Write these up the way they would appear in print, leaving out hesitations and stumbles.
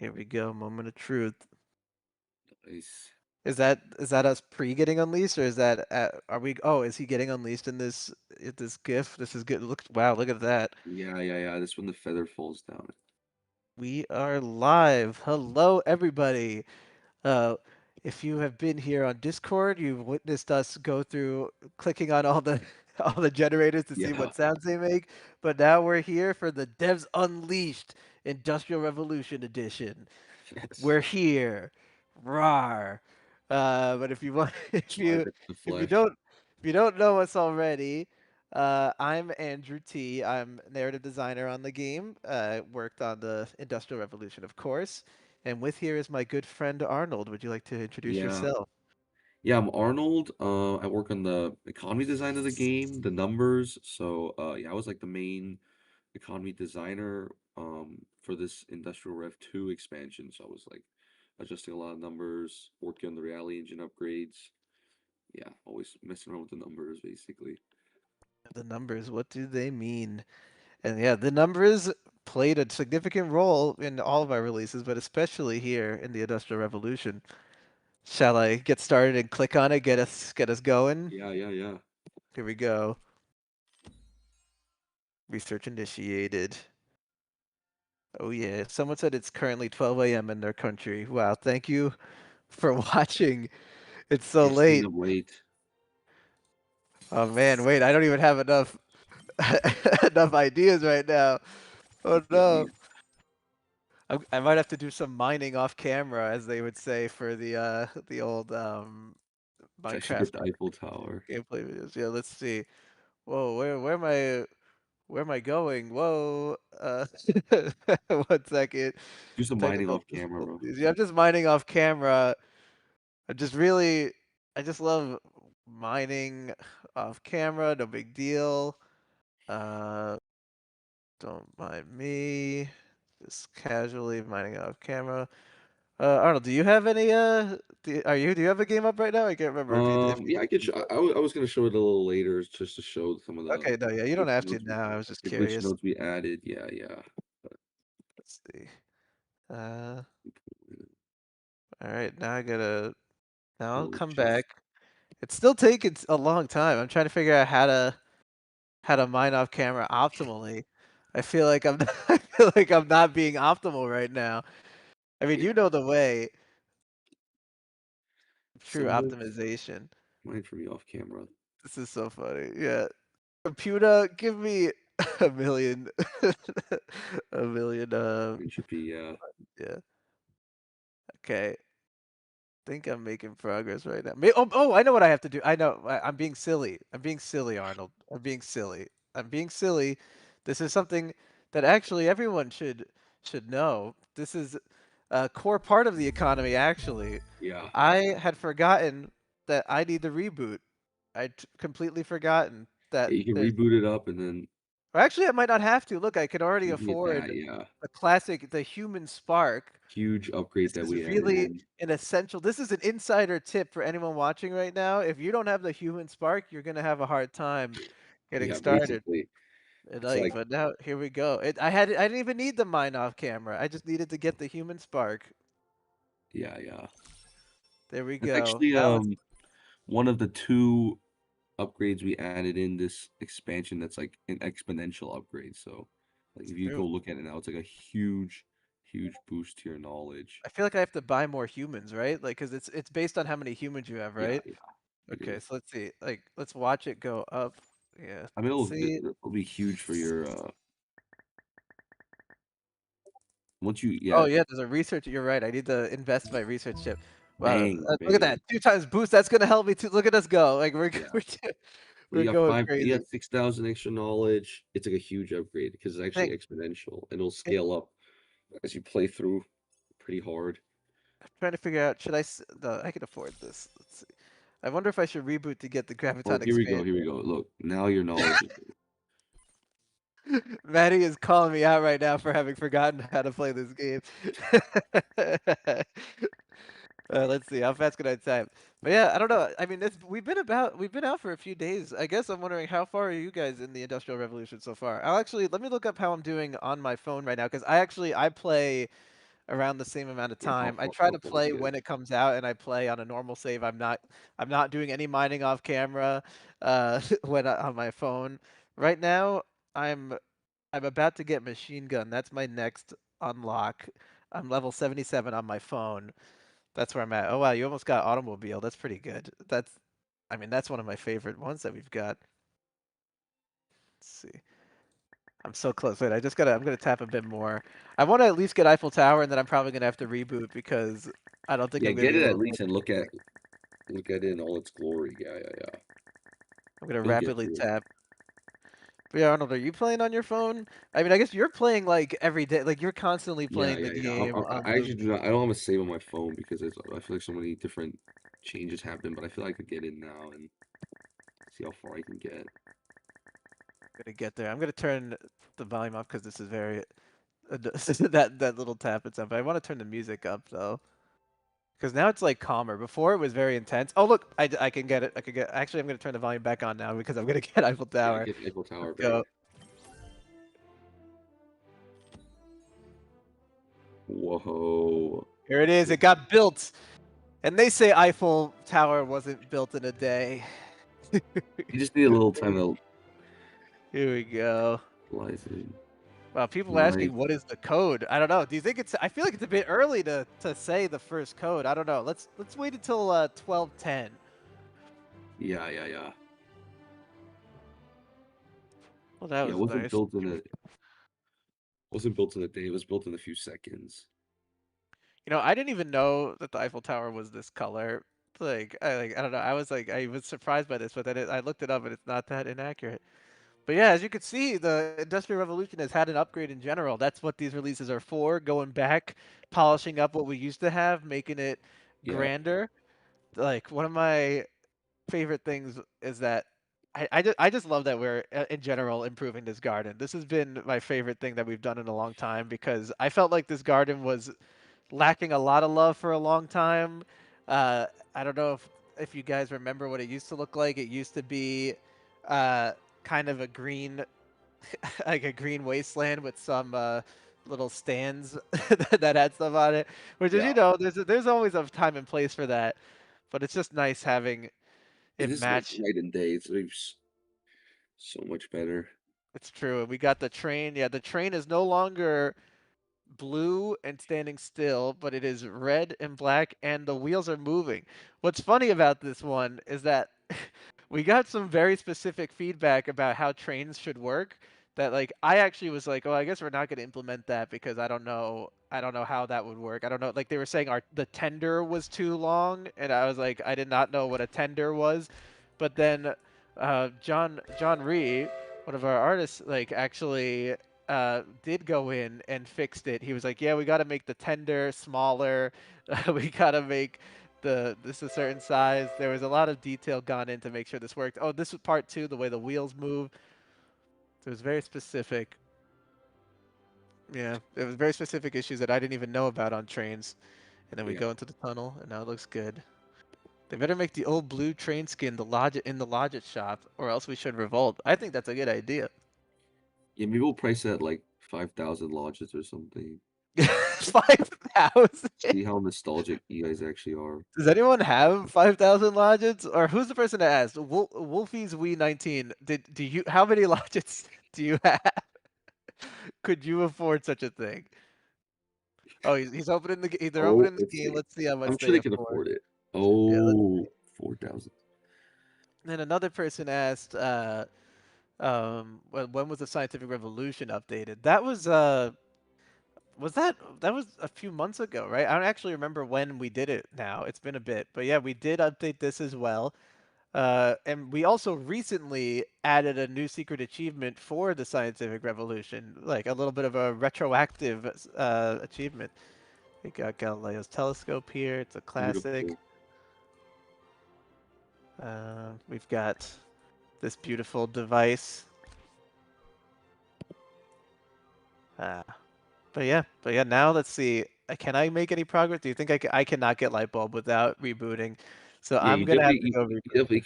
Here we go. Moment of truth. Nice. Is that us pre getting unleashed, or is that are we? Oh, is he getting unleashed in this GIF? This is good. Look! Wow! Look at that. Yeah, yeah, yeah. This when the feather falls down. We are live. Hello, everybody. Uh, if you have been here on Discord, you've witnessed us go through clicking on all the all the generators to see Yeah. what sounds they make. But now we're here for the Devs Unleashed Industrial Revolution Edition. Yes. We're here. Rawr. But if you want, Live in the if you flesh. don't if you don't know us already, I'm Andrew T. I'm narrative designer on the game. Worked on the Industrial Revolution, of course. And with here is my good friend Arnold. Would you like to introduce Yeah. yourself? Yeah, I'm Arnold. I work on the economy design of the game, the numbers. So yeah, I was like the main economy designer for this Industrial Rev 2 expansion. So I was like adjusting a lot of numbers, working on the reality engine upgrades. Yeah, always messing around with the numbers basically. The numbers, what do they mean? And yeah, the numbers played a significant role in all of our releases, but especially here in the Industrial Revolution. Shall I get started and click on it, get us going? Yeah, yeah, yeah. Here we go. Research initiated. Oh yeah, someone said it's currently 12 a.m. in their country. Wow, thank you for watching. It's so You're staying late. up late. Oh man, wait, I don't even have enough enough ideas right now. Oh Yeah, no. I might have to do some mining off camera, as they would say for the old I should get Minecraft the Eiffel Tower. gameplay videos. Yeah, let's see. Whoa, where am I going? Whoa, 1 second. Do some mining Technical off camera, bro. difficulties. Yeah, I'm just mining off camera. I just really, I just love mining off camera. No big deal. Uh, don't mind me. Just casually mining off camera. Arnold, do you have any? Do you have a game up right now? I can't remember if you if you Yeah, I could. I was gonna show it a little later, just to show some of the Okay, no, yeah, you don't glitch have to nodes, now. I was just the glitch curious. nodes we added. Yeah, yeah. Let's see. Uh, all right, now I gotta. Now I'll Oh, come back. just It's still taking a long time. I'm trying to figure out how to mine off camera optimally. I feel like I'm I feel like I'm not being optimal right now. I mean, yeah. you know the way. True Someone optimization. mine for me off camera. This is so funny. Yeah. Computer, give me a million. A million. It should be Yeah. Okay. Think I'm making progress right now. Oh, I know what I have to do. I know. I'm being silly. I'm being silly, Arnold. I'm being silly. I'm being silly. This is something that actually everyone should know. This is a core part of the economy, actually. yeah. I had forgotten that I need the reboot. I'd completely forgotten that Yeah, you can there's reboot it up and then or actually, I might not have to. Look, I can already you can get that. afford Yeah, the human spark. huge This upgrade that is we added really in. an essential this is an insider tip for anyone watching right now. If you don't have the human spark, you're gonna have a hard time getting Yeah, started. basically, And it's like, like but now here we go. I didn't even need the mine off camera. I just needed to get the human spark. yeah, yeah. There we It's go. actually Now it's one of the two upgrades we added in this expansion that's like an exponential upgrade. So, like if you go true. look at it now, it's like a huge, huge boost to your knowledge. I feel like I have to buy more humans, right? Like, cause it's based on how many humans you have, Yeah, right? yeah, it Okay, is. so let's see. Like, let's watch it go up. Yeah, I mean, let's see. it'll be huge for your once you Oh, yeah, yeah, there's a research you're right, I need to invest my research chip. Wow, bang, look at that, bang. 2 times boost, that's gonna help me too look at us go, like, we're Yeah. we're So we're going you crazy. got 6,000 extra knowledge. It's like a huge upgrade because it's actually Think exponential and it'll it scale up as you play through pretty hard. I'm trying to figure out, should I s no, I can afford this, let's see. I wonder if I should reboot to get the Oh, graviton here we go. expansion. Here we go. Look, now your knowledge is Maddie is calling me out right now for having forgotten how to play this game. Let's see, how fast can I type? But yeah, I don't know. I mean, we've been out for a few days. I guess I'm wondering how far are you guys in the Industrial Revolution so far? I'll actually let me look up how I'm doing on my phone right now because I play. around the same amount of Yeah, time. I try how to far do play you get? when it comes out, and I play on a normal save. I'm not doing any mining off camera, on my phone. Right now, I'm I'm about to get machine gun. That's my next unlock. I'm level 77 on my phone. That's where I'm at. Oh wow, you almost got automobile. That's pretty good. I mean, that's one of my favorite ones that we've got. Let's see. I'm so close. Wait, I'm gonna tap a bit more. I want to at least get Eiffel Tower, and then I'm probably gonna have to reboot because I don't think Yeah, I'm gonna get be it able at to play. least and look at it in all its glory. Yeah, yeah, yeah. I'm gonna You'll get rapidly to it. tap. But yeah, Arnold, are you playing on your phone? I mean, I guess you're playing like every day. Like you're constantly Yeah, playing yeah, the yeah. game on I the. actually do not. I don't have a save on my phone because I feel like so many different changes happen. But I feel like I could get in now and see how far I can get. Gonna get there. I'm gonna turn the volume up because this is very that little tap and stuff. But I want to turn the music up though. Because now it's like calmer. Before it was very intense. Oh look, I can get it. I can get. Actually, I'm gonna turn the volume back on now because I'm gonna get Eiffel Yeah, Tower. get Eiffel Let's Tower, go. baby. Whoa. Here it is. It got built, and they say Eiffel Tower wasn't built in a day. You just need a little time to Here we go. realize it. Well, people are Nice. asking what is the code. I don't know. Do you think it's? I feel like it's a bit early to say the first code. I don't know. Let's wait until 12:10. Yeah, yeah, yeah. Well, that Yeah, it was nice. wasn't built in a day. It was built in a few seconds. You know, I didn't even know that the Eiffel Tower was this color. I don't know. I was surprised by this, but then I looked it up and it's not that inaccurate. But yeah, as you can see, the Industrial Revolution has had an upgrade in general. That's what these releases are for, going back, polishing up what we used to have, making it Yeah. grander. Like one of my favorite things is that I just love that we're in general improving this garden. This has been my favorite thing that we've done in a long time because I felt like this garden was lacking a lot of love for a long time. Uh, I don't know if you guys remember what it used to look like. It used to be uh, kind of a green, like a green wasteland with some little stands that had stuff on it. Which is, Yeah. there's always a time and place for that. But it's just nice having It it is like match. night and day. It's so much better. It's true. We got the train. Yeah, the train is no longer blue and standing still, but it is red and black, and the wheels are moving. What's funny about this one is that we got some very specific feedback about how trains should work. That like I actually was like, oh, I guess we're not going to implement that because I don't know how that would work. I don't know. Like they were saying, the tender was too long, and I was like, I did not know what a tender was. But then John Ree, one of our artists, like actually did go in and fixed it. He was like, "Yeah, we got to make the tender smaller. We got to make this a certain size." There was a lot of detail gone in to make sure this worked. Oh, this was part two, the way the wheels move. It was very specific. Yeah, there was very specific issues that I didn't even know about on trains. And then we Yeah. go into the tunnel, and now it looks good. They better make the old blue train skin the Logit in the Logit shop, or else we should revolt. I think that's a good idea. Yeah, maybe we'll price it at like 5,000 lodges or something. 5,000. See how nostalgic you guys actually are. Does anyone have 5,000 lodgets? Or who's the person that asked? Wolfie's We 19. Do you how many lodgets do you have? Could you afford such a thing? Oh, he's opening they're Oh, opening the let's game. see. Let's see how I'm much sure they they can afford. afford it. Yeah, let's Oh, see. 4,000. Then another person asked, when was the scientific revolution updated? That was was a few months ago, right? I don't actually remember when we did it now. It's been a bit. But yeah, we did update this as well. And we also recently added a new secret achievement for the scientific revolution, like a little bit of a retroactive achievement. We got Galileo's telescope here. It's a classic. Beautiful. We've got this beautiful device. Uh, but yeah. Now let's see. Can I make any progress? Do you think I cannot get light bulb without rebooting? So Yeah, I'm gonna have to go you reboot. definitely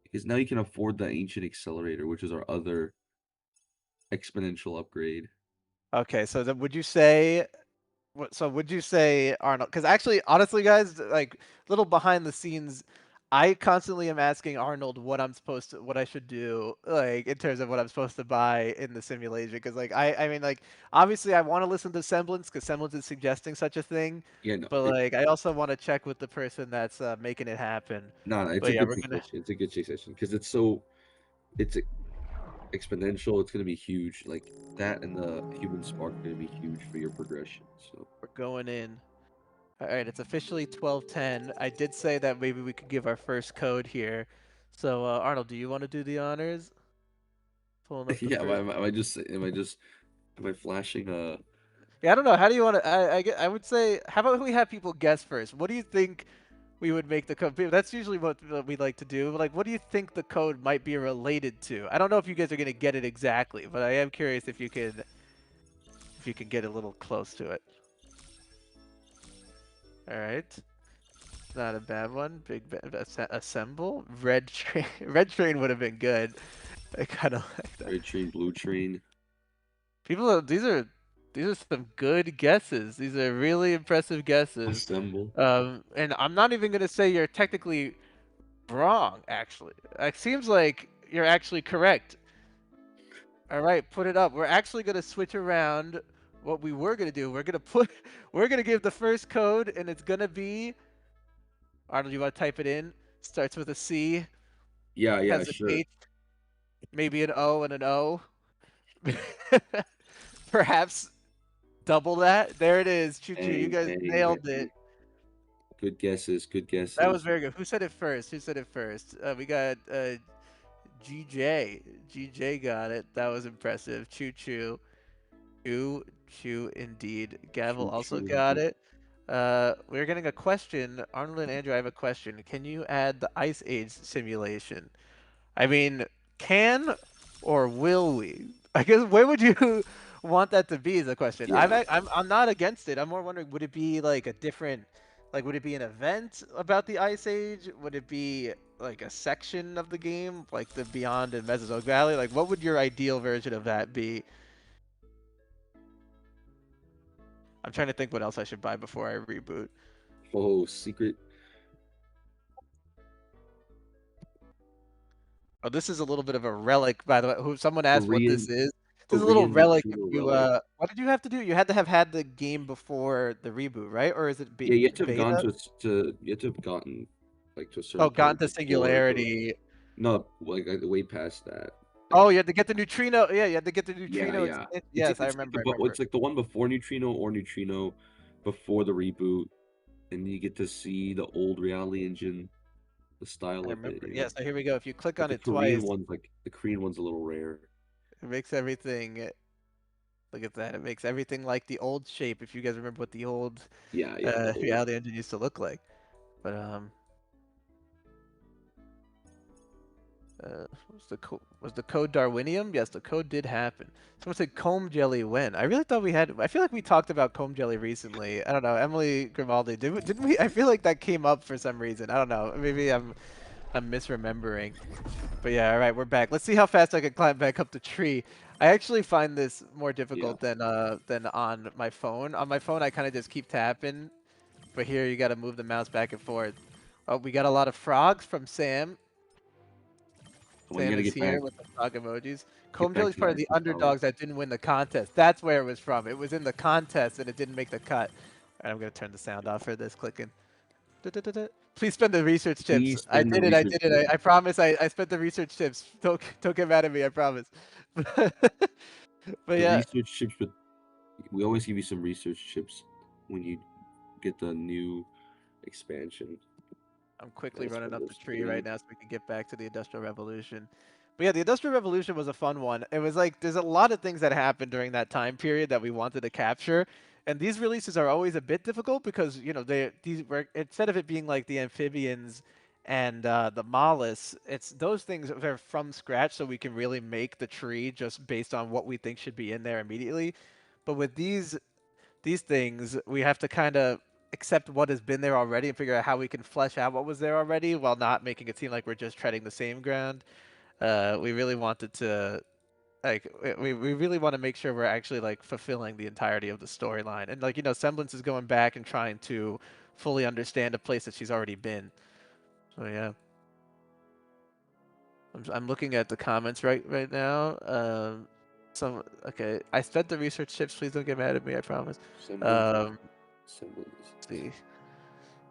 because now you can afford that ancient accelerator, which is our other exponential upgrade. Okay, so then would you say? So would you say Arnold? Because actually, honestly, guys, like little behind the scenes, I constantly am asking Arnold what I should do, like in terms of what I'm supposed to buy in the simulation. Because like I mean, like obviously I want to listen to Semblance because Semblance is suggesting such a thing, Yeah, no, but like I also want to check with the person that's making it happen. no, it's But a yeah, good we're gonna suggestion. It's a good suggestion because it's exponential. It's gonna be huge. Like that and the human spark are gonna be huge for your progression. So we're going in. All right, it's officially 12:10. I did say that maybe we could give our first code here. So Arnold, do you want to do the honors? Pulling up the yeah, first. am I flashing Yeah, I don't know. How do you want to? I would say, how about we have people guess first? What do you think we would make the code? That's usually what we like to do. But like, what do you think the code might be related to? I don't know if you guys are gonna get it exactly, but I am curious if you can get a little close to it. All right, not a bad one. Assemble. Red train. Red train would have been good. I kind of like that. red train, blue train, These are some good guesses. These are really impressive guesses. assemble? And I'm not even gonna say you're technically wrong. Actually, it seems like you're actually correct. All right, put it up. We're actually gonna switch around what we were gonna do. We're gonna give the first code, and it's gonna be Arnold. You want to type it in? Starts with a C, Yeah, yeah, has an sure. H, maybe an O and an O. Perhaps double that. There it is. Choo choo. You Bang, guys bang, nailed it. bang. Good guesses, good That was guesses. very good. Who said it first? Who said it first? We got GJ. GJ got it. That was impressive. Choo choo. Choo choo indeed. Gavel True, also true got indeed. it. We're getting a question. Arnold and Andrew, I have a question. Can you add the Ice Age simulation? I mean, can or will we? I guess where would you want that to be is the question. Yeah. I'm not against it. I'm more wondering, would it be like a different, like would it be an event about the Ice Age? Would it be like a section of the game, like the Beyond and Mesozoic Valley? Like what would your ideal version of that be? I'm trying to think what else I should buy before I reboot. Oh, secret Oh, this is a little bit of a relic, by the way. Who someone asked what this Korean is. This is a little Korean relic if neutrino you relic. what did you have to do? You had to have had the game before the reboot, right? Or is it Yeah, you have to have gone beta? you have to have gotten like to a certain Oh, gotten point to before the Singularity. no, like way past that. Oh, Like you had to get the neutrino. Yeah, you had to get the yeah, neutrino yeah. expansion. Yes, I It's like remember. I remember. it's like the one before neutrino or neutrino before the reboot, and you get to see the old reality engine, the style I of it, remember. you Yeah, know. so here we go. If you click But on it twice, The Korean one's a little rare. it makes everything. Look at that. It makes everything like the old shape. If you guys remember what the old Yeah, yeah, the old. reality engine used to look like. But was the code Darwinium? Yes, the code did happen. Someone said comb jelly when. I really thought we had. I feel like we talked about comb jelly recently. I don't know. Emily Grimaldi, didn't we? I feel like that came up for some reason. I don't know. Maybe I'm misremembering. But yeah, all right, we're back. Let's see how fast I can climb back up the tree. I actually find this more Yeah. difficult than on my phone. On my phone, I kind of just keep tapping, but here you got to move the mouse back and forth. Oh, we got a lot of frogs from Sam. Come on, you Sam gotta is here with the frog emojis. get Comb back Jelly's to the part of the Eiffel Tower. underdogs that didn't win the contest. That's where it was from. It was in the contest and it didn't make the cut. All right, I'm gonna turn the sound off for this clicking. Da-da-da-da. Please spend the research tips. Please I spend the did it. I research did it. tip. I promise. I spent the research tips. Don't get mad at me. I promise. But The yeah, research chips, but we always give you some research chips when you get the new expansion. I'm quickly Nice running one, up the those tree right three. now so we can get back to the Industrial Revolution. But yeah, the Industrial Revolution was a fun one. It was like there's a lot of things that happened during that time period that we wanted to capture. And these releases are always a bit difficult because, you know, these were instead of it being like the amphibians and the mollusks, it's those things that are from scratch so we can really make the tree just based on what we think should be in there immediately. But with these things, we have to kind of accept what has been there already and figure out how we can flesh out what was there already while not making it seem like we're just treading the same ground. We really wanted to Like we really want to make sure we're actually like fulfilling the entirety of the storyline, and like Semblance is going back and trying to fully understand a place that she's already been. So yeah, I'm looking at the comments right now. Some okay, I spent the research tips. Please don't get mad at me. I promise. Semblance is Um, semblance. let's see,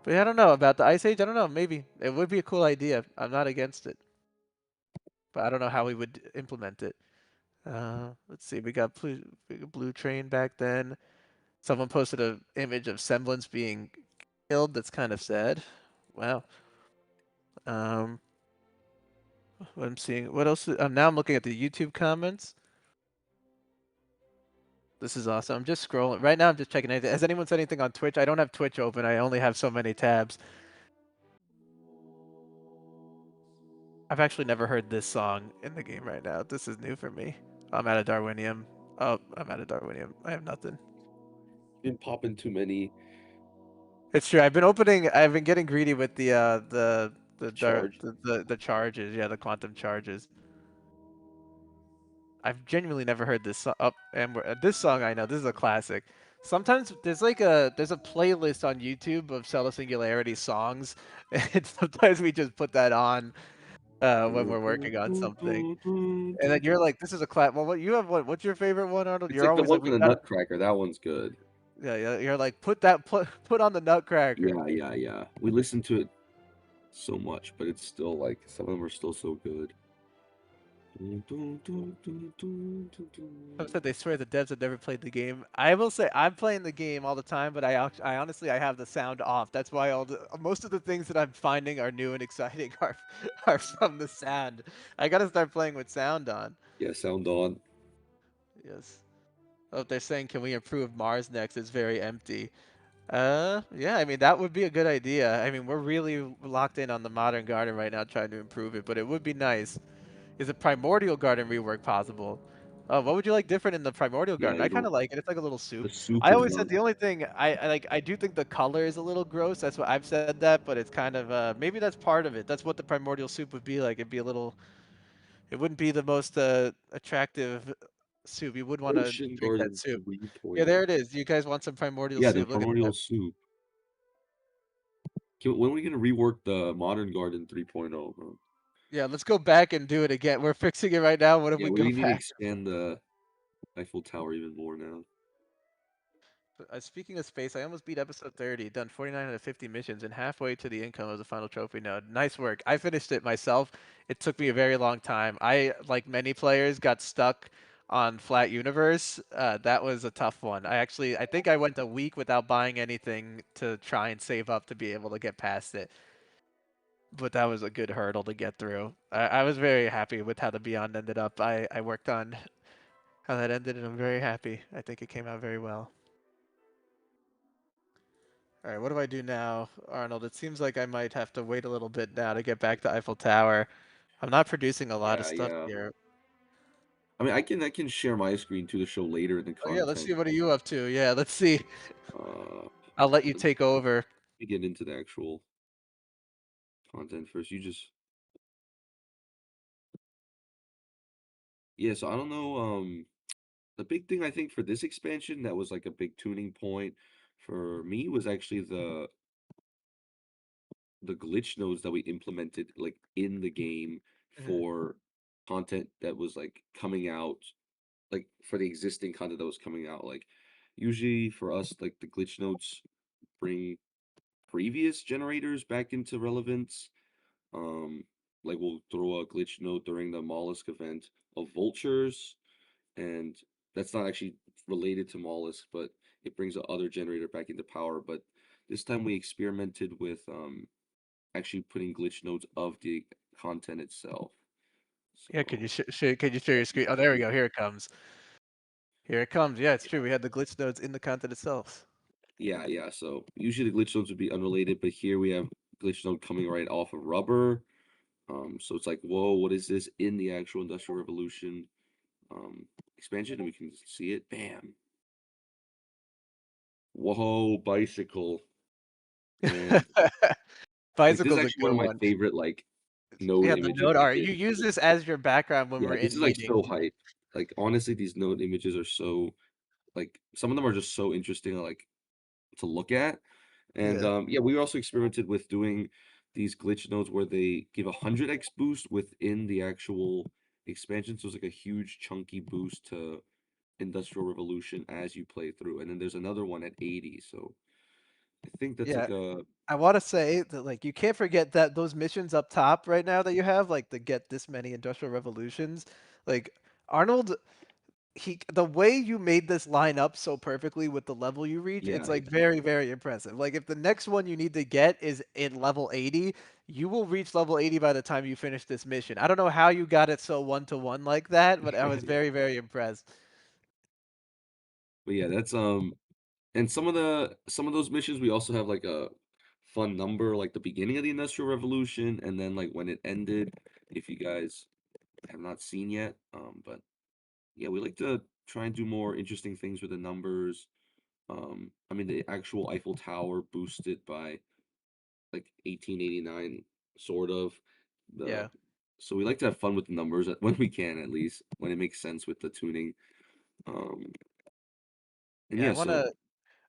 but yeah, I don't know about the Ice Age. I don't know. Maybe it would be a cool idea. I'm not against it, but I don't know how we would implement it. Let's see. We got Blue Train back then. Someone posted a image of Semblance being killed. That's kind of sad. Wow. Um, what I'm seeing. What else? Now I'm looking at the YouTube comments. This is awesome. I'm just scrolling right now. I'm just checking anything. Has anyone said anything on Twitch? I don't have Twitch open. I only have so many tabs. I've actually never heard this song in the game right now. This is new for me. I'm out of Darwinium. Oh, I'm out of Darwinium. I have nothing. Been popping too many It's true. I've been opening. I've been getting greedy with charge. the charges. Yeah, the quantum charges. I've genuinely never heard this song. Oh, and this song I know. This is a classic. Sometimes there's a playlist on YouTube of Cello Singularity songs, and sometimes we just put that on when we're working on something. And then you're like, "This is a class." Well, what you have? What's your favorite one, Arnold? It's You're like the always one like, from "We the gotta." Nutcracker. That one's good. Yeah, yeah. You're like, put on the Nutcracker." Yeah, yeah, yeah. We listen to it so much, but it's still like some of them are still so good. Some said they swear the devs have never played the game. I will say I'm playing the game all the time, but I honestly I have the sound off. That's why most of the things that I'm finding are new and exciting are from the sound. I gotta start playing with sound on. Yeah, sound on. Yes. Oh, they're saying can we improve Mars next? It's very empty. Yeah, I mean that would be a good idea. I mean we're really locked in on the modern garden right now, trying to improve it, but it would be nice. Is a primordial garden rework possible? What would you like different in the primordial Yeah, garden? I you kind know, of like it. It's like a little the soup. soup I is always said nice. the only thing I like. I do think the color is a little gross. That's what I've said that, but it's kind of maybe that's part of it. That's what the primordial soup would be like. It'd be a little. It wouldn't be the most attractive soup. You would want to Ocean drink that Garden soup. Yeah, 3.0. there it is. You guys want some primordial Yeah, the soup? Look at primordial that. soup. When are we gonna rework the Modern Garden 3.0, bro? Yeah, let's go back and do it again. We're fixing it right now. What if Yeah, we we go need to back? expand the Eiffel Tower even more now. Speaking of space, I almost beat episode 30, done 49 out of 50 missions, and halfway to the income of the final trophy node. Nice work. I finished it myself. It took me a very long time. I, like many players, got stuck on Flat Universe. That was a tough one. I think I went a week without buying anything to try and save up to be able to get past it. But that was a good hurdle to get through. I was very happy with how the Beyond ended up. I worked on how that ended, and I'm very happy. I think it came out very well. All right, what do I do now, Arnold? It seems like I might have to wait a little bit now to get back to Eiffel Tower. I'm not producing a lot of Yeah, stuff yeah. here. I mean, I can share my screen to the show later in the Oh yeah, let's content. see. What are you up to? Yeah, let's see. Uh, I'll let you let me take over. get into the actual content first. You just yeah. So I don't know. The big thing I think for this expansion that was like a big tuning point for me was actually the glitch nodes that we implemented like in the game Mhm. for content that was like coming out like for the existing content that was coming out like usually for us like the glitch nodes bring previous generators back into relevance. um like we'll throw a glitch node during the mollusk event of vultures, and that's not actually related to mollusk, but it brings the other generator back into power. But this time we experimented with actually putting glitch nodes of the content itself. Yeah, could So could you share yeah, your screen? Oh, there we go. Here it comes. Here it comes. Yeah, it's true. We had the glitch nodes in the content itself. yeah, yeah. So usually the glitch nodes would be unrelated, but here we have glitch node coming right off of rubber. So it's like, whoa, what is this in the actual Industrial Revolution expansion? And we can see it. Bam. Whoa, bicycle. And like this is Bicycle's a actually one good of my one. favorite like node Yeah, the images node we art. You did. use this as your background when Yeah, we're this in is like meetings. so hype. Like honestly, these node images are so like some of them are just so interesting like to look at. And Yeah. yeah, we also experimented with doing these glitch nodes where they give 100x boost within the actual expansion. So it's like a huge chunky boost to Industrial Revolution as you play through. And then there's another one at 80. So I think that's Yeah. like a I want to say that like you can't forget that those missions up top right now that you have, like to get this many industrial revolutions, like Arnold, he the way you made this line up so perfectly with the level you reach, it's yeah, like yeah. very, very impressive. Like if the next one you need to get is in level 80, you will reach level 80 by the time you finish this mission. I don't know how you got it so one to one like that, but I was very, very impressed. But yeah, that's and some of those missions we also have like a fun number like the beginning of the Industrial Revolution and then like when it ended if you guys have not seen yet. But yeah, we like to try and do more interesting things with the numbers. I mean the actual Eiffel Tower boosted by like 1889 sort of the Yeah. so we like to have fun with the numbers when we can at least when it makes sense with the tuning. Um and Yeah, yeah, so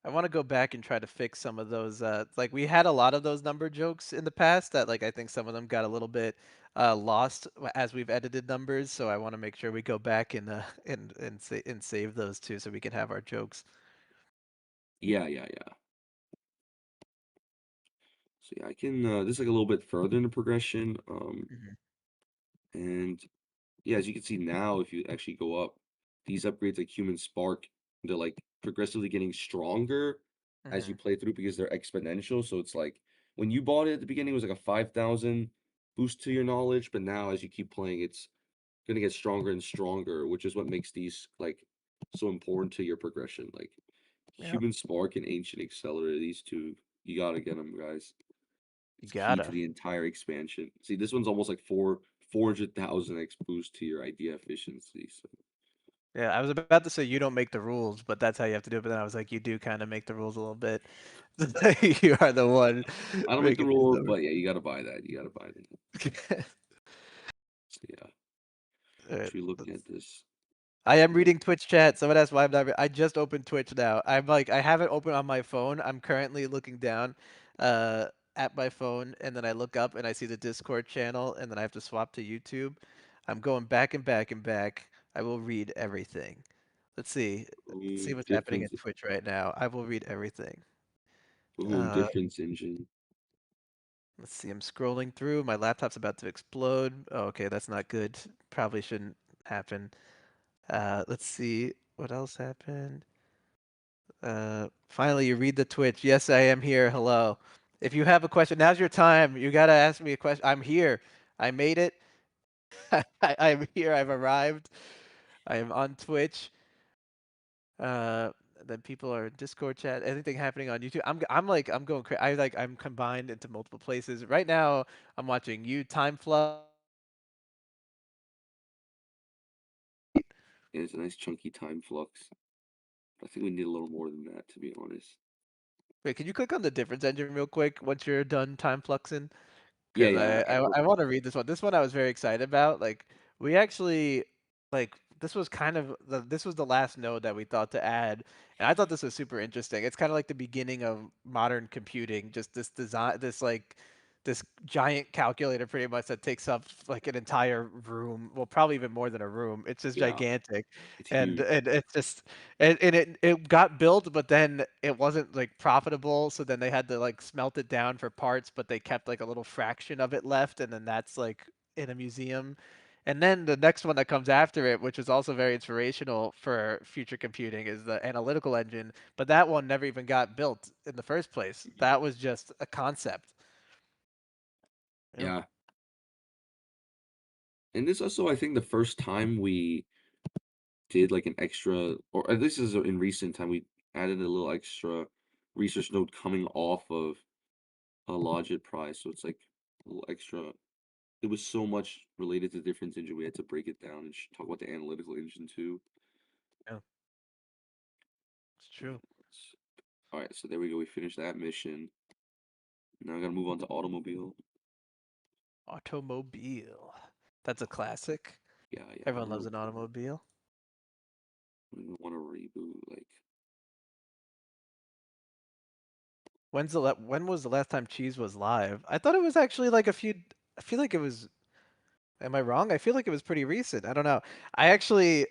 I want to go back and try to fix some of those. Like we had a lot of those number jokes in the past that, like, I think some of them got a little bit lost as we've edited numbers. So I want to make sure we go back and and save those too, so we can have our jokes. yeah. So yeah, I can this is like a little bit further in the progression. Hmm. And yeah, as you can see now, if you actually go up, these upgrades like Human Spark, they're like progressively getting stronger as you Hmm. play through because they're exponential. So it's like when you bought it at the beginning, it was like a 5,000 boost to your knowledge, but now as you keep playing, it's gonna get stronger and stronger, which is what makes these like so important to your progression. Like Yeah, Human Spark and Ancient Accelerator, these two, you gotta get them, guys. you It's key to gotta. the entire expansion. See, this one's almost like 400,000 x boost to your idea efficiency. So Yeah, I was about to say you don't make the rules, but that's how you have to do it. But then I was like, you do kind of make the rules a little bit. You are the one I don't make the making these rules, numbers. but yeah, you gotta buy that. You gotta buy that. So yeah, Alright, actually looking at this. I am Look, reading Twitch chat. Someone asked why I'm not. I just opened Twitch now. I'm like, I have it open on my phone. I'm currently looking down, uh, at my phone, and then I look up and I see the Discord channel, and then I have to swap to YouTube. I'm going back and back and back. I will read everything. Let's see. Let's see what's happening in difference. Twitch right now. I will read everything. Uh, Difference engine. let's see. I'm scrolling through. My laptop's about to explode. Oh, okay, that's not good. Probably shouldn't happen. Let's see what else happened. Finally, you read the Twitch. Yes, I am here. Hello. If you have a question, now's your time. You gotta ask me a question. I'm here. I made it. I'm here. I've arrived. I am on Twitch. Uh, then people are in Discord chat. Anything happening on YouTube? I'm like I'm going crazy. I'm combined into multiple places right now. I'm watching you time fluff. Yeah, it's a nice chunky time flux. I think we need a little more than that, to be honest. Wait, can you click on the difference engine real quick once you're done time fluxing? Yeah, 'Cause yeah. I wanna read this one. This one I was very excited about, like, we actually like, this was kind of this was the last node that we thought to add, and I thought this was super interesting. It's kinda like the beginning of modern computing, just this design this giant calculator pretty much that takes up, like, an entire room, well, probably even more than a room. It's just Yeah, gigantic, it's and huge. it's just it got built, but then it wasn't, like, profitable, so then they had to, like, smelt it down for parts, but they kept, like, a little fraction of it left, and then that's, like, in a museum. And then the next one that comes after it, which is also very inspirational for future computing, is the analytical engine, but that one never even got built in the first place. That was just a concept. Yeah. Yeah. And this also, I think, the first time we did like an extra, or at least this is in recent time, we added a little extra research node coming off of a Logit prize. So it's like a little extra. It was so much related to difference engine, we had to break it down and talk about the analytical engine too. Yeah, it's true. All right, so there we go. We finished that mission. Now I gotta move on to automobile. Automobile. That's a classic. Yeah, Everyone loves an automobile. automobile. I want to reboot. Like, When was the last time cheese was live? I thought it was actually like a few. I feel like it was. Am I wrong? I feel like it was pretty recent. I don't know. I actually,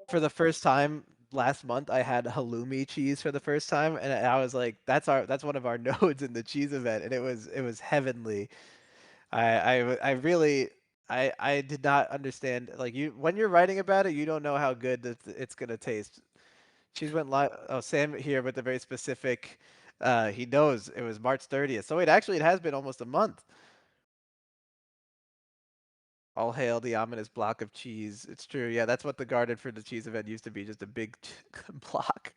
for the first time last month, I had halloumi cheese for the first time, and I was like, that's one of our nodes in the cheese event, and it was heavenly. I really I did not understand like you when you're writing about it, you don't know how good it's gonna taste. Cheese went live. Oh, Sam here with the very specific. He knows it was March 30th. So wait, actually, it has been almost a month. All hail the ominous block of cheese. It's true. Yeah, that's what the garden for the cheese event used to be, just a big block.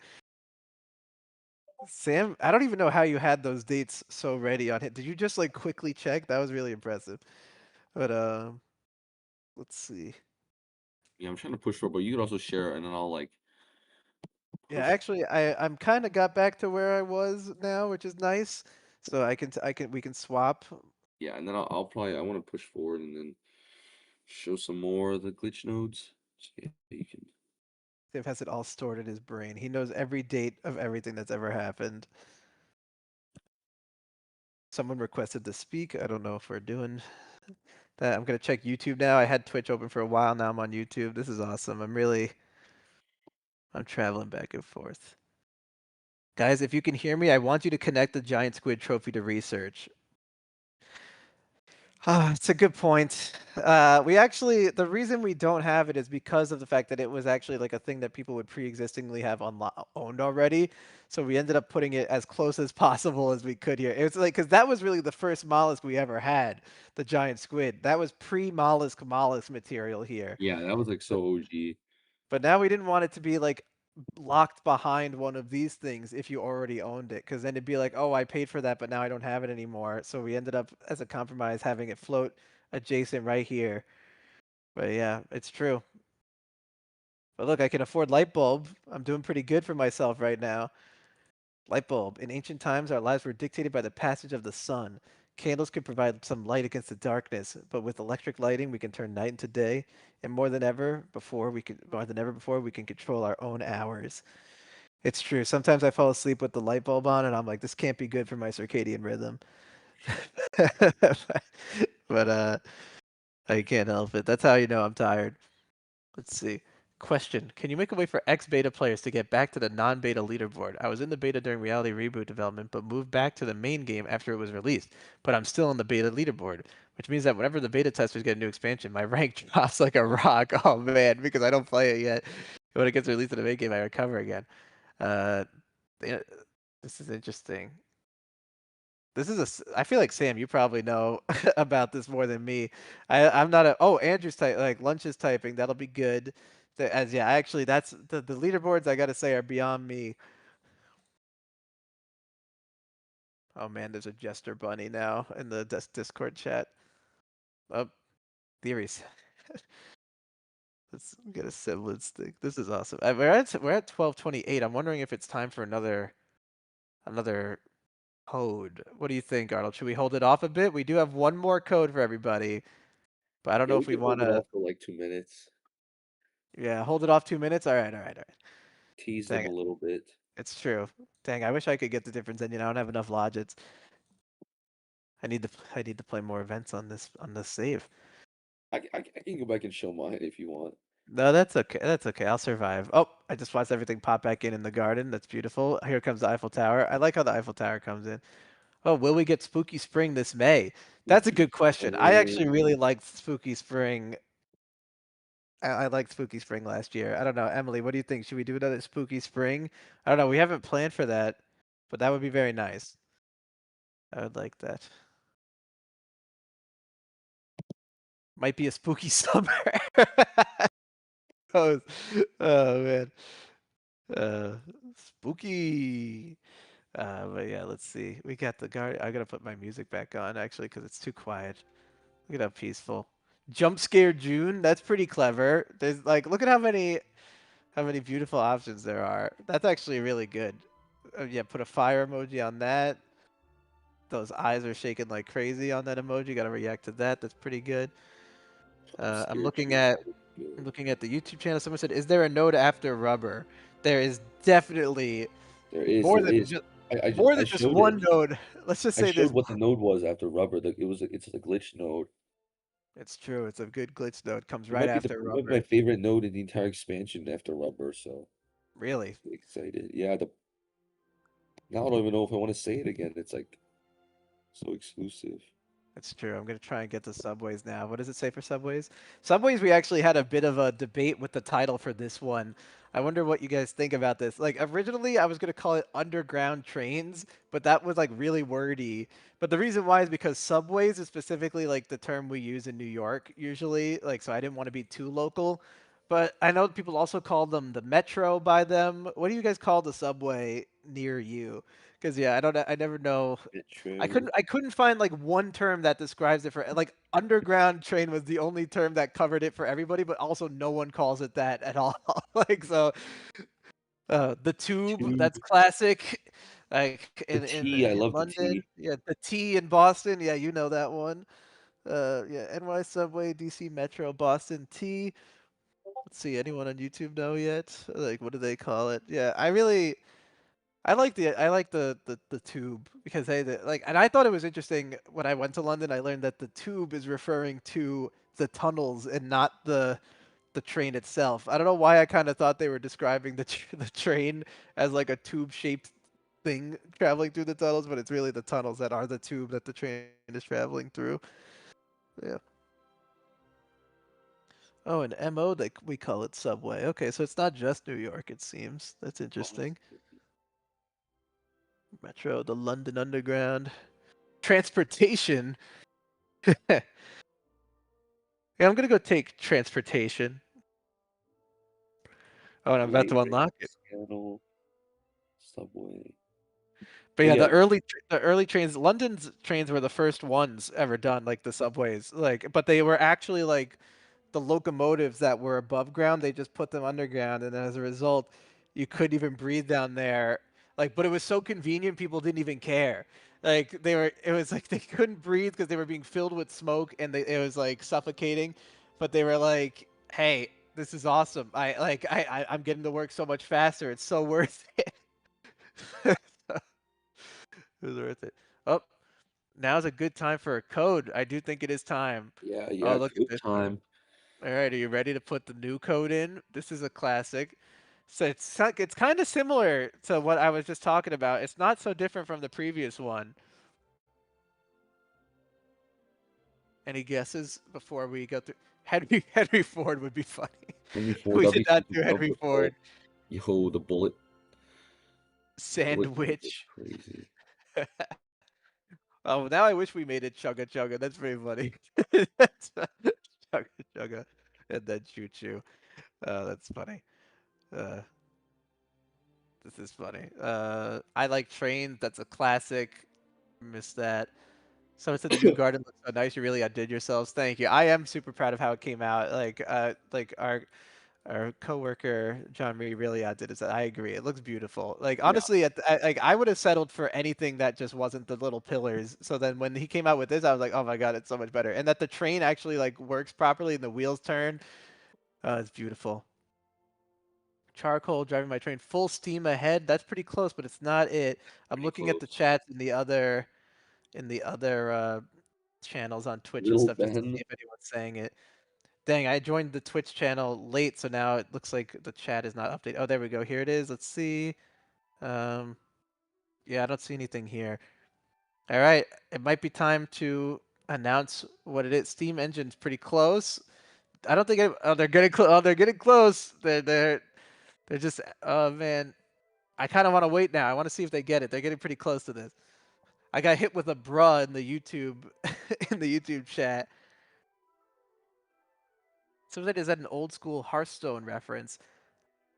Sam, I don't even know how you had those dates so ready on it. Did you just like quickly check? That was really impressive. But let's see. yeah, I'm trying to push forward, but you could also share, and then I'll like Yeah, push. actually, I'm kind of got back to where I was now, which is nice. So we can swap. Yeah, and then I'll probably I want to push forward and then show some more of the glitch nodes. So yeah, you can. Dave has it all stored in his brain. He knows every date of everything that's ever happened. Someone requested to speak. I don't know if we're doing that. I'm gonna check YouTube now. I had Twitch open for a while. Now I'm on YouTube. This is awesome. I'm traveling back and forth. Guys, if you can hear me, I want you to connect the giant squid trophy to research. Ah, it's a good point. The reason we don't have it is because of the fact that it was actually like a thing that people would pre-existingly have owned already. So we ended up putting it as close as possible as we could here. It was like, because that was really the first mollusk we ever had, the giant squid. That was pre-mollusk material here. Yeah, that was like so OG. But now we didn't want it to be like locked behind one of these things if you already owned it, because then it'd be like, oh, I paid for that, but now I don't have it anymore. So we ended up, as a compromise, having it float adjacent right here. But yeah, it's true. But look, I can afford light bulb. I'm doing pretty good for myself right now. Light bulb. In ancient times, our lives were dictated by the passage of the sun. Candles could provide some light against the darkness, but with electric lighting, we can turn night into day, and more than ever before, we can control our own hours. It's true. Sometimes I fall asleep with the light bulb on, and I'm like, this can't be good for my circadian rhythm. But I can't help it. That's how you know I'm tired. Let's see. Question: can you make a way for ex-beta players to get back to the non-beta leaderboard? I was in the beta during Reality Reboot development, but moved back to the main game after it was released. But I'm still on the beta leaderboard, which means that whenever the beta testers get a new expansion, my rank drops like a rock. Oh man, because I don't play it yet. When it gets released in the main game, I recover again. Uh, yeah, this is interesting. I feel like Sam, you probably know about this more than me. I'm not a. Oh, Andrew's type like lunch is typing. That'll be good. As yeah, actually, that's the leaderboards. I gotta say are beyond me. Oh man, there's a Jester Bunny now in the Discord chat. Oh, theories. Let's get a semblance thing. This is awesome. We're at 12:28. I'm wondering if it's time for another code. What do you think, Arnold? Should we hold it off a bit? We do have one more code for everybody. But I don't Yeah, know we if we could want hold it to. off for like 2 minutes, Yeah, hold it off 2 minutes. All right, all right, all right. tease them Dang a it, little bit. it's true. Dang, I wish I could get the difference engine. I don't have enough logits. I need to play more events on this save. I can go back and show mine if you want. No, that's okay. That's okay. I'll survive. Oh, I just watched everything pop back in the garden. That's beautiful. Here comes the Eiffel Tower. I like how the Eiffel Tower comes in. Oh, will we get Spooky Spring this May? That's a Spooky good question. I actually really Spring. liked Spooky Spring. I liked Spooky Spring last year. I don't know, Emily, what do you think? Should we do another Spooky Spring? I don't know. We haven't planned for that, but that would be very nice. I would like that. Might be a spooky summer. oh, oh man. Uh, spooky. But yeah, let's see. We got the guard. I gotta put my music back on actually because it's too quiet. Look at how peaceful. Jump scare June. That's pretty clever. There's like, look at how many beautiful options there are. That's actually really good. Yeah, put a fire emoji on that. Those eyes are shaking like crazy on that emoji. Got to react to that. That's pretty good. I'm I'm scared looking too. at I'm good. looking at the YouTube channel. Someone said, "Is there a node after rubber?" There is definitely There is, more there than is. just I more than just showed it. one node. Let's just I say showed there's. what the node was after rubber. It's a glitch node. It's true. It's a good glitch node. Comes It right might be after my rubber. favorite node in the entire expansion after rubber. So Really, excited. Yeah, now I don't even know if I want to say it again. It's like so exclusive. it's true. I'm gonna try and get to Subways now. What does it say for Subways? Subways, we actually had a bit of a debate with the title for this one. I wonder what you guys think about this. Like originally, I was gonna call it Underground Trains, but that was like really wordy. But the reason why is because Subways is specifically like the term we use in New York usually. Like, so I didn't want to be too local. But I know people also call them the Metro by them. What do you guys call the subway near you? Because yeah, I don't. I never know. Metro. I couldn't find like one term that describes it for like underground train was the only term that covered it for everybody, but also no one calls it that at all. Like so, the tube Tube. that's classic. Like The T. I in love the London, T. yeah, the T in Boston, yeah, you know that one. Yeah, NY Subway, DC Metro, Boston T. Let's see, anyone on YouTube know yet? Like, what do they call it? Yeah, I like the tube because like, and I thought it was interesting when I went to London. I learned that the tube is referring to the tunnels and not the train itself. I don't know why I kind of thought they were describing the train as like a tube shaped thing traveling through the tunnels, but it's really the tunnels that are the tube that the train is traveling through. Yeah. Oh, and MO, like we call it subway. Okay, so it's not just New York, it seems. That's interesting. Boston. Metro, the London Underground. Transportation. Yeah, I'm gonna go take transportation. Oh, and I'm about Light to rail, unlock it. Seattle, subway. But Oh yeah, yeah, the early trains, London's trains were the first ones ever done, like the subways. Like, but they were actually like the locomotives that were above ground. They just put them underground, and as a result, you couldn't even breathe down there. Like, but it was so convenient, people didn't even care. Like it was like they couldn't breathe because they were being filled with smoke, and it was like suffocating. But they were like, "Hey, this is awesome. I'm getting to work so much faster. It's so worth it." It was worth it. Oh, now's a good time for a code. I do think it is time. yeah, Oh, yeah. look at Code this. time. All right, are you ready to put the new code in? This is a classic. So it's kind of similar to what I was just talking about. It's not so different from the previous one. Any guesses before we go through? Henry Ford would be funny. Henry Ford. We That'd did be not super do dumb, Henry but Ford. yo, the bullet node was Sandwich. crazy. Oh, now I wish we made it Chugga Chugga. That's pretty funny. That's Chugga Chugga, and then Choo Choo. Oh, that's funny. Uh, this is funny. I like trains. That's a classic. Miss that. Someone said the new garden looks so nice. You really outdid yourselves. Thank you. I am super proud of how it came out. Like our coworker John Marie really outdid it. I agree. It looks beautiful. Like Yeah, honestly, like I would have settled for anything that just wasn't the little pillars. So then when he came out with this, I was like, oh my god, it's so much better. And that the train actually like works properly and the wheels turn. It's beautiful. Charcoal driving my train full steam ahead. That's pretty close, but it's not it. I'm pretty looking at the close. chats in the other channels on Twitch and Little stuff just to see Ben. if anyone's saying it. Dang, I joined the Twitch channel late, so now it looks like the chat is not updated. Oh, there we go. Here it is. Let's see. Um, yeah, I don't see anything here. All right, it might be time to announce what it is. Steam Engine's pretty close. I don't think oh, they're getting close. Oh, they're getting close. They're just oh man. I kind of want to wait now. I want to see if they get it. They're getting pretty close to this. I got hit with a bruh in the YouTube in the YouTube chat. Something is that an old school Hearthstone reference?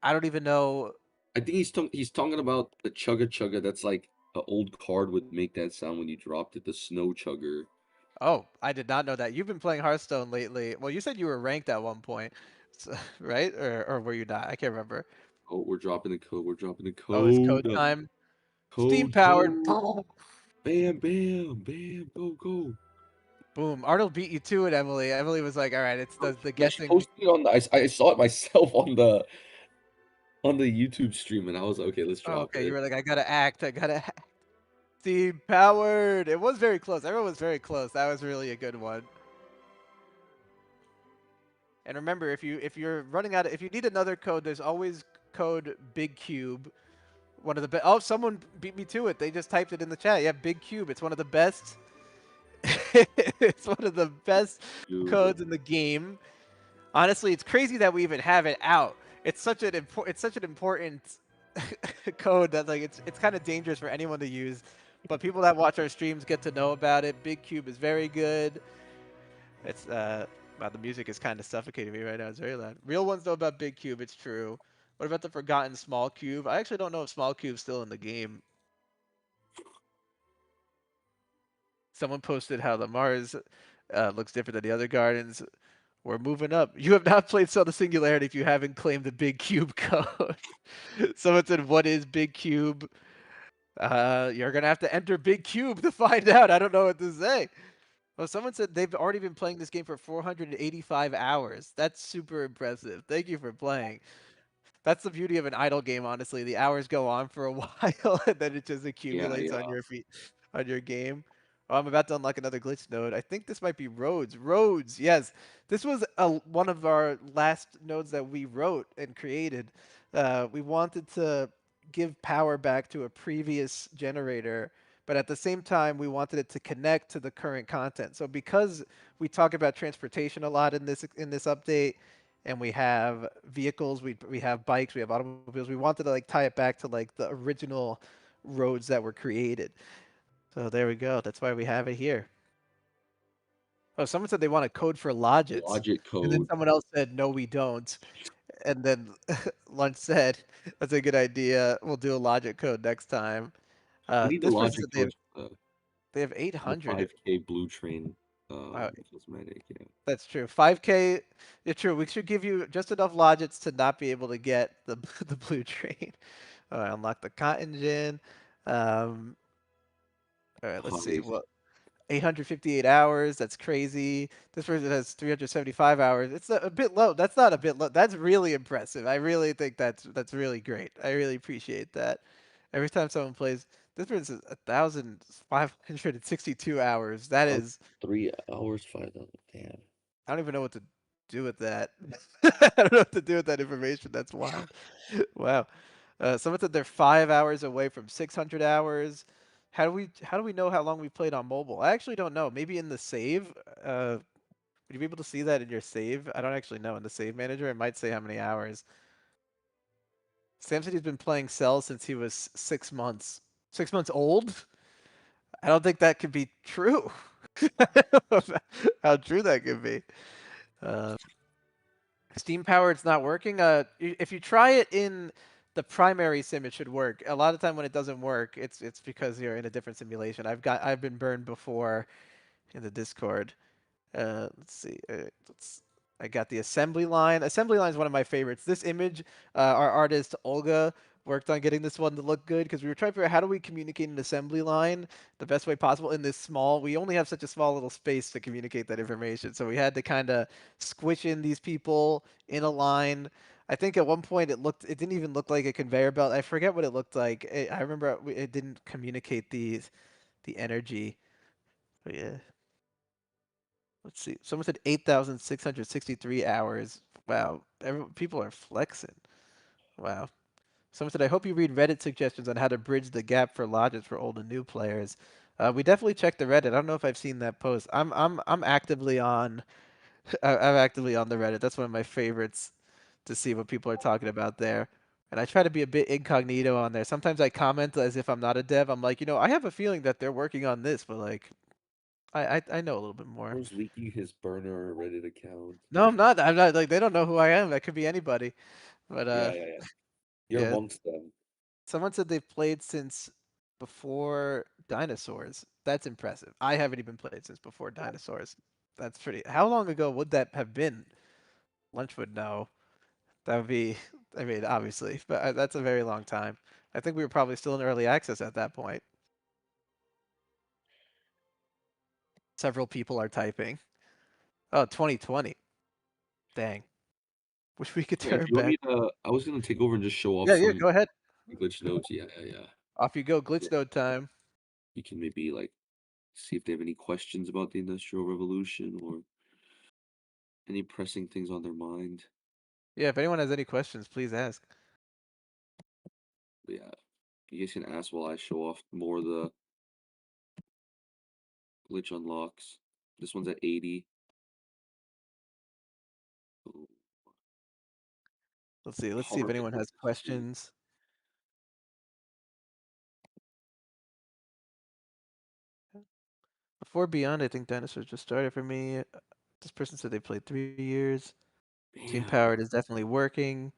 I don't even know. I think he's talking about the chugga chugga. That's like an old card would make that sound when you dropped it. The snow chugger. Oh, I did not know that. You've been playing Hearthstone lately. Well, you said you were ranked at one point, so, right? Or were you not? I can't remember. Oh, we're dropping the code. We're dropping the Oh, it's code code. time. Steam Code, powered. code. Bam, bam, bam. Go, go. Boom. Arnold beat you to it, Emily. Emily was like, all right, it's the Yeah, she guessing. posted it on the I saw it myself on the YouTube stream, and I was like, "Okay, let's Oh, drop okay, you it." were like, I gotta act. I gotta act. Steam powered. It was very close. Everyone was very close. That was really a good one. And remember, if you're running out of, if you need another code, there's always code Big Cube. One of the best. Oh, someone beat me to it. They just typed it in the chat. Yeah, Big Cube. It's one of the best. It's one of the best Cube. codes in the game. Honestly, it's crazy that we even have it out. It's such an important code that like it's kind of dangerous for anyone to use. But people that watch our streams get to know about it. Big Cube is very good. It's wow, the music is kind of suffocating me right now. It's very loud. Real ones know about Big Cube. It's true. What about the forgotten Small Cube? I actually don't know if Small Cube's still in the game. Someone posted how the Mars looks different than the other gardens. We're moving up. You have not played Cell to Singularity if you haven't claimed the Big Cube code. Someone said, "What is Big Cube?" You're gonna have to enter Big Cube to find out. I don't know what to say. Well, someone said they've already been playing this game for 485 hours. That's super impressive. Thank you for playing. That's the beauty of an idle game, honestly. The hours go on for a while, and then it just Yeah, accumulates on yeah. your feet, on your game. Oh, I'm about to unlock another glitch node. I think this might be roads. Roads, yes. This was one of our last nodes that we wrote and created. We wanted to give power back to a previous generator, but at the same time, we wanted it to connect to the current content. So because we talk about transportation a lot in this update, and we have vehicles, we have bikes, we have automobiles. We wanted to like tie it back to like the original roads that were created. So there we go. That's why we have it here. Oh, someone said they want a code for logits, Logic and then code. someone else said no, we don't. And then Lunch said that's a good idea. We'll do a logic code next time. We need the This person logic said code they have for the 800. 5K blue train Wow, cosmetic. Yeah. that's true. 5K. Yeah, true. We should give you just enough logits to not be able to get the the blue train. All right, unlock the cotton gin. Um, all right, let's see. Hive. What 858 hours. That's crazy. This person has 375 hours. It's a bit low. That's not a bit low. That's really impressive. I really think that's really great. I really appreciate that. Every time someone plays, this person says 1,562 hours. That Oh, is 3 hours, 5,000. Damn. I don't even know what to do with that. I don't know what to do with that information. That's wild. Wow. Someone said they're 5 hours away from 600 hours. How do we know how long we played on mobile? I actually don't know. Maybe in the save. Would you be able to see that in your save? I don't actually know in the save manager. It might say how many hours. Sam said he's been playing Cell since he was 6 months. 6 months old? I don't think that could be true. I don't know how true that could be. Uh, Steam power, it's not working. If you try it in the primary sim, it should work. A lot of time when it doesn't work, it's because you're in a different simulation. I've been burned before in the Discord. Let's see. I got the assembly line. Assembly line is one of my favorites. This image, our artist Olga worked on getting this one to look good because we were trying to figure out how do we communicate an assembly line the best way possible in this small. We only have such a small little space to communicate that information, so we had to kind of squish in these people in a line. I think at one point it didn't even look like a conveyor belt. I forget what it looked like. I remember it didn't communicate the energy. But yeah. Let's see. Someone said 8,663 hours. Wow. People are flexing. Wow. Someone said, I hope you read Reddit suggestions on how to bridge the gap for logics for old and new players. We definitely checked the Reddit. I don't know if I've seen that post. I'm actively on I'm actively on the Reddit. That's one of my favorites to see what people are talking about there. And I try to be a bit incognito on there. Sometimes I comment as if I'm not a dev. I'm like, I have a feeling that they're working on this, but like I know a little bit more. Who's leaking his burner Reddit account? No, I'm not. I'm not like they don't know who I am. That could be anybody. But Yeah, yeah, yeah. You're yeah. amongst them. Someone said they've played since before dinosaurs. That's impressive. I haven't even played since before dinosaurs. That's pretty. How long ago would that have been? Lunch would know. That would be. I mean, obviously, but that's a very long time. I think we were probably still in early access at that point. Several people are typing. Oh, 2020. Dang. Wish we could Yeah, if turn you want back. me to, I was gonna take over and just show off Yeah, yeah, some go ahead. glitch notes. Yeah, yeah, yeah. Off you go. So Glitch node time. you can maybe like see if they have any questions about the Industrial Revolution or any pressing things on their mind. Yeah, if anyone has any questions, please ask. But yeah, you guys can ask while I show off more of the glitch unlocks. This one's at 80. Oh, Let's see. Let's see if hover anyone has pixels too. questions. Before Beyond, I think dinosaurs just started for me. This person said they played 3 years. Team Man, powered is definitely working.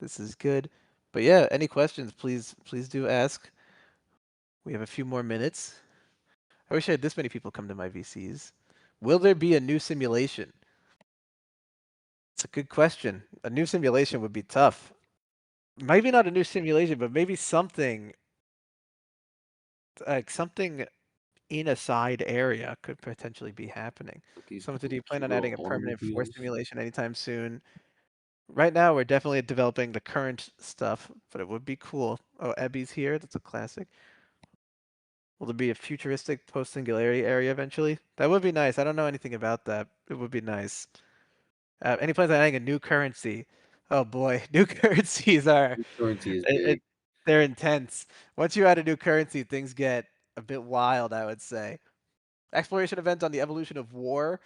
This is good. But yeah, any questions, please do ask. We have a few more minutes. I wish I had this many people come to my VCs. Will there be a new simulation? It's a good question. A new simulation would be tough. Maybe not a new simulation, but maybe something like something in a side area could potentially be happening. like these Someone said, "Do you plan on killer adding a permanent force automobiles. simulation anytime soon?" Right now, we're definitely developing the current stuff, but it would be cool. Oh, Ebby's here. That's a classic. Will there be a futuristic post-singularity area eventually? That would be nice. I don't know anything about that. It would be nice. Any plans on adding a new currency? Oh boy, new currencies are New currency is it, big. it, they're intense. Once you add a new currency, things get a bit wild, I would say. Exploration event on the evolution of war.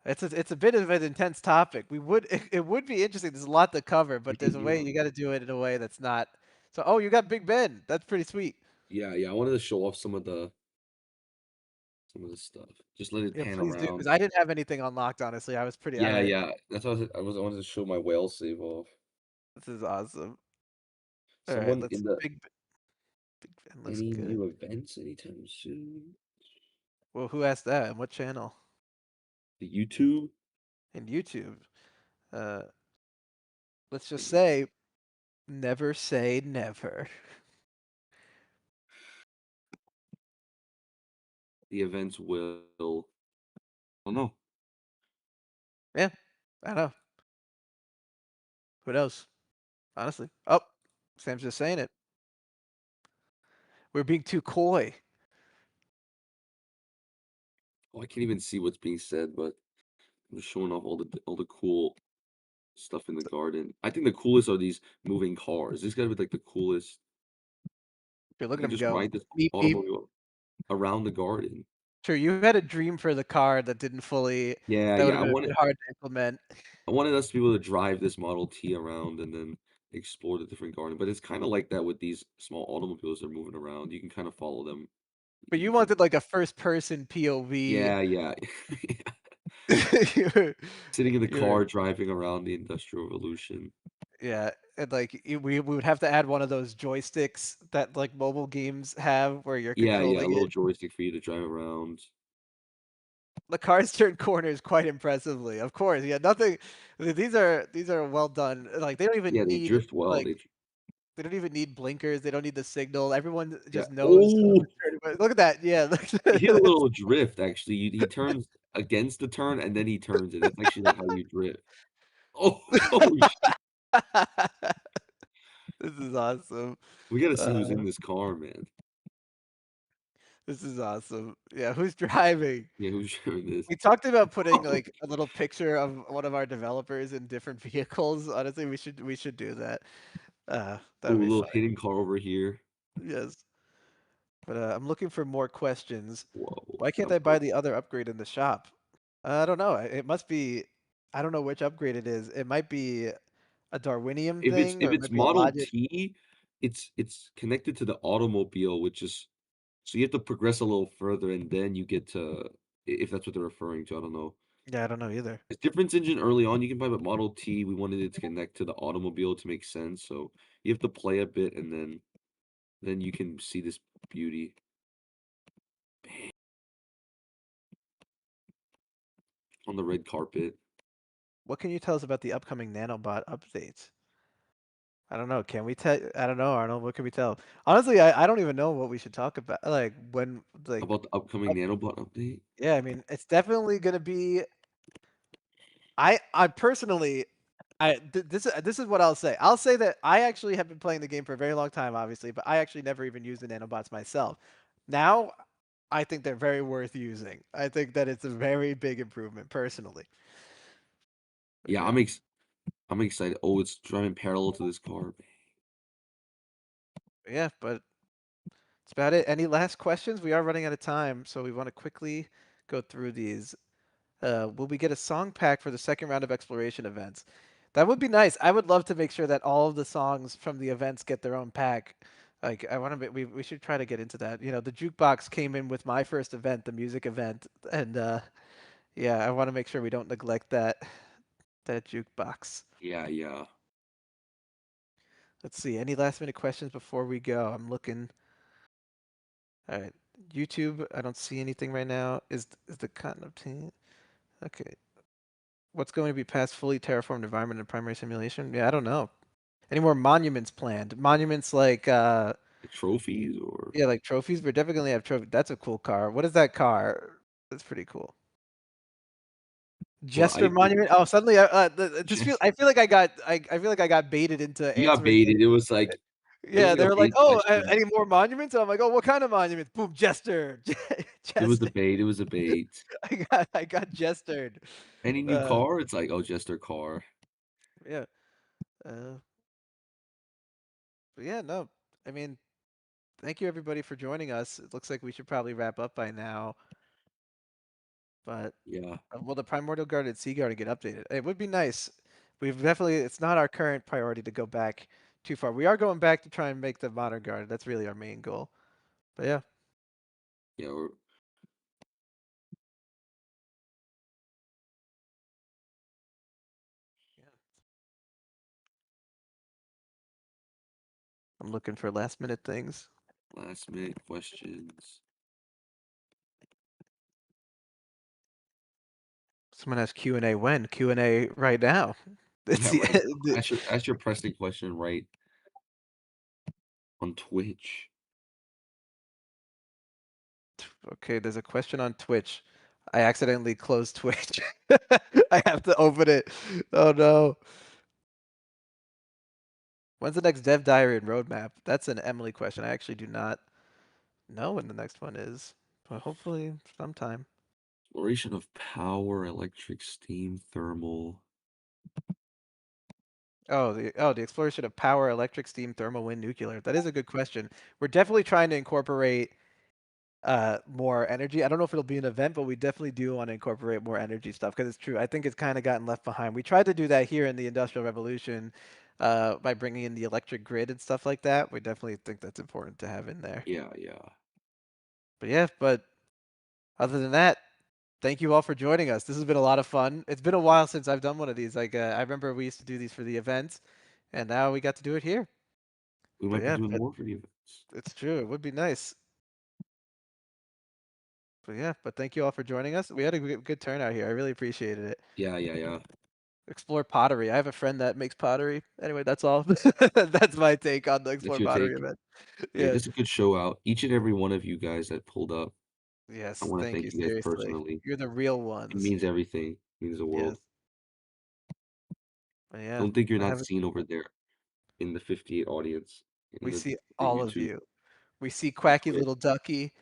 It's a bit of an intense topic. It would be interesting. There's a lot to cover, but there's a way Yeah, you got to do it in a way that's not. So, oh, you got Big Ben. That's pretty sweet. yeah, yeah. I wanted to show off some of the stuff. Just let it Yeah, pan please do, because around. I didn't have anything unlocked. Honestly, I was pretty. Yeah, I yeah. That's what I wanted to show my whale save off. This is awesome. All right, Someone let's in see. the Big Ben looks any good. new events anytime soon? Well, who asked that? And what channel? The YouTube? In YouTube. Uh, let's just Any say, never say never. the events will. Oh no. Yeah, I know. Who knows? Honestly. Oh, Sam's just saying it. We're being too coy. Oh, I can't even see what's being said, but I'm just showing off all the cool stuff in the garden. I think the coolest are these moving cars. This gotta be like the coolest. You're You looking can at him just go, ride this beep, beep. automobile around the garden. Sure, you had a dream for the car that didn't fully, Yeah, that would yeah. have been a bit hard to implement. I wanted us to be able to drive this Model T around and then explore the different garden. But it's kind of like that with these small automobiles that are moving around. You can kind of follow them. But you You can, wanted like a first person POV. yeah, yeah. You're, Sitting in the you're car driving around the Industrial Revolution. Yeah, and like we would have to add one of those joysticks that like mobile games have where you're Yeah, yeah. A controlling little it. joystick for you to drive around. The cars turn corners quite impressively. Of course, yeah, nothing. These are well done. Like they don't Yeah, even they need drift well. like they don't even need blinkers. They don't need the signal. Everyone Yeah. just knows. Oh, Look at that. Yeah, look he hit a at that. little drift actually. He turns against the turn and then he turns it. That's actually like how you drift. Oh, oh shit. This is awesome. We gotta see Uh, who's in this car, man. this is awesome. Yeah, who's driving? Yeah, who's driving this? We talked about putting, like, a little picture of one of our developers in different vehicles. Honestly, we should do that. Oh, That'd a be little fun. hidden car over here. Yes. But, I'm looking for more questions. Whoa, Why can't I'm I buy the other upgrade in the shop? I don't know. It must be I don't know which upgrade it is. It might be a Darwinium if it's thing, if or it it's might be a Model logic. T, it's connected to the automobile, which is so you have to progress a little further, and then you get to if that's what they're referring to. I don't know. Yeah, I don't know either. It's difference engine early on. You can buy, but Model T, we wanted it to connect to the automobile to make sense. So you have to play a bit, and then you can see this beauty on the red carpet. What can you tell us about the upcoming nanobot updates? I don't know. Can we tell? I don't know, Arnold. What can we tell? Honestly, I don't even know what we should talk about. Like when, like, About the upcoming nanobot update? yeah. I mean, it's definitely gonna be. I personally, this is what I'll say. I'll say that I actually have been playing the game for a very long time, obviously, but I actually never even used the nanobots myself. Now, I think they're very worth using. I think that it's a very big improvement, personally. Yeah, Yeah, I'm excited. Oh, it's driving parallel to this car. yeah, but that's about it. Any last questions? We are running out of time, so we want to quickly go through these. Will we get a song pack for the second round of exploration events? That would be nice. I would love to make sure that all of the songs from the events get their own pack. Like I want to, we should try to get into that. You know, the jukebox came in with my first event, the music event, and yeah, I want to make sure we don't neglect that jukebox. Yeah, yeah. Let's see. Any last minute questions before we go? I'm looking. All right, YouTube. I don't see anything right now. Is the kind of team? Okay. What's going to be past fully terraformed environment in primary simulation? Yeah, I don't know. Any more monuments planned? Monuments like Like trophies or yeah, like trophies. We're definitely gonna have trophy. That's a cool car. What is that car? That's pretty cool. well, Jester I think monument. Oh, suddenly just feel. just I feel like I feel like I got baited into you got answering. baited. It was Yeah, like they a were like, bait "Oh, question. any more monuments?" And I'm like, "Oh, what kind of monuments?" Boom, Jester, It was a Jester. bait. It was a bait. I got Jestered. Any new Uh, car? It's like, oh, just their car. yeah. Uh, but yeah, no. I mean, thank you everybody for joining us. It looks like we should probably wrap up by now, but Yeah, will the Primordial Guard and Sea Guard get updated? It would be nice. We've definitely, it's not our current priority to go back too far. We are going back to try and make the Modern Guard. That's really our main goal. But yeah, yeah. yeah. I'm looking for last minute things. Last minute questions. Someone asked Q&A when? Q&A right now. It's Yeah, the, right now. Ask your pressing question right on Twitch. okay, there's a question on Twitch. I accidentally closed Twitch. I have to open it. Oh no. When's the next Dev Diary and roadmap? That's an Emily question. I actually do not know when the next one is, but hopefully sometime. Exploration of power, electric, steam, thermal. Oh, the exploration of power, electric, steam, thermal, wind, nuclear. That is a good question. We're definitely trying to incorporate more energy. I don't know if it'll be an event, but we definitely do want to incorporate more energy stuff because it's true. I think it's kind of gotten left behind. We tried to do that here in the Industrial Revolution by bringing in the electric grid and stuff like that. We definitely think that's important to have in there. Yeah, yeah. But yeah, but other than that, thank you all for joining us. This has been a lot of fun. It's been a while since I've done one of these. Like I remember we used to do these for the events, and now we got to do it here. We But might be yeah, doing more for the events. it's true. It would be nice. But yeah, but thank you all for joining us. We had a good turnout here. I really appreciated it. Yeah, yeah, yeah. Explore pottery. I have a friend that makes pottery. Anyway, that's all. That's my take on the That's explore your pottery take. event. Yeah, Yeah. just a good show out. Each and every one of you guys that pulled up, I Yes. want to Thank you. thank you guys Seriously, personally. you're the real It ones. means everything. It means the Yes. world. But yeah, Don't think you're I not have. seen over there in the 58 audience in We see the all of YouTube you. We see and Quacky Twitch. Little Ducky.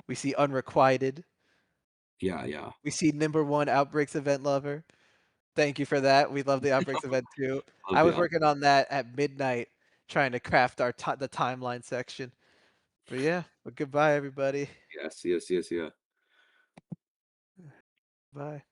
We see Unrequited. Yeah, yeah. We see number one Outbreaks event lover. Thank you for that. We love the Outbreaks event too. Love I the was op. working on that at midnight, trying to craft the timeline section. But yeah, but goodbye everybody. Yes, yes, yes, yeah. Bye.